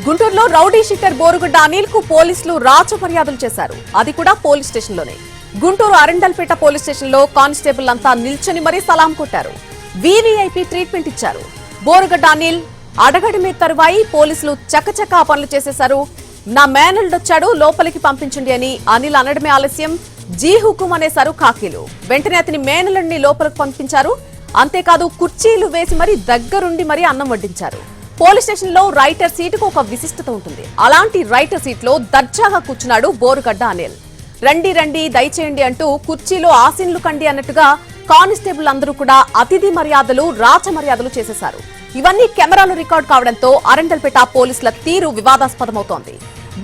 గుంటూరులో rowdy sheeter బోరుగుడ్డ Anil కు పోలీసులు రాచమర్యాదలు చేశారు. అది కూడా పోలీస్ స్టేషన్ లోనే. గుంటూరు అరండల్పేట పోలీస్ స్టేషన్ లో కానిస్టేబుల్ అంతా నిల్చొని మరీ సలాం కొట్టారు. వీవీఐపీ ట్రీట్మెంట్ ఇచ్చారు. బోరుగుడ్డ అనిల్ అడగడమే తరువాయి పోలీసులు చకచకా పనులు చేసేశారు. నా మేనల్డొచ్చాడు, లోపలికి పంపించండి అని అనిల్ అనడమే ఆలస్యం. జీ హుకుం అనేశారు ఖాకీలు. వెంటనే అతని మేనల్ని లోపలికి పంపించారు. అంతేకాదు కుర్చీలు వేసి మరీ దగ్గరుండి మరీ అన్నం వడ్డించారు. పోలీస్ స్టేషన్ లో రైటర్ సీటుకు ఒక విశిష్టత ఉంటుంది. అలాంటి రైటర్ సీట్ లో దర్జాగా కూర్చున్నాడు బోరుగుడ్డ అనిల్. రండి రండి దయచేయండి అంటూ కుర్చీలో ఆసీన్లు కండి అన్నట్టుగా కానిస్టేబుల్ అందరూ కూడా అతిథి మర్యాదలు రాచ మర్యాదలు చేసేశారు. ఇవన్నీ కెమెరాలు రికార్డ్ కావడంతో అరండల్పేట పోలీసుల తీరు వివాదాస్పదమవుతోంది.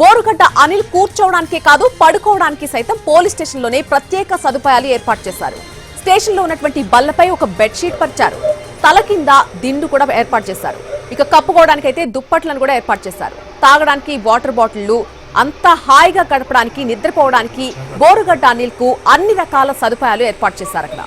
బోరుగుడ్డ అనిల్ కూర్చోవడానికే కాదు పడుకోవడానికి సైతం పోలీస్ స్టేషన్ లోనే ప్రత్యేక సదుపాయాలు ఏర్పాటు చేశారు. స్టేషన్ లో ఉన్నటువంటి బల్లపై ఒక బెడ్షీట్ పరిచారు. తల కింద దిండు కూడా ఏర్పాటు చేశారు. ఇక కప్పుకోవడానికి అయితే దుప్పట్లను కూడా ఏర్పాటు చేశారు. తాగడానికి వాటర్ బాటిళ్లు, అంతా హాయిగా గడపడానికి నిద్రపోవడానికి బోరుగుడ్డ అనిల్ కు అన్ని రకాల సదుపాయాలు ఏర్పాటు చేశారు అక్కడ.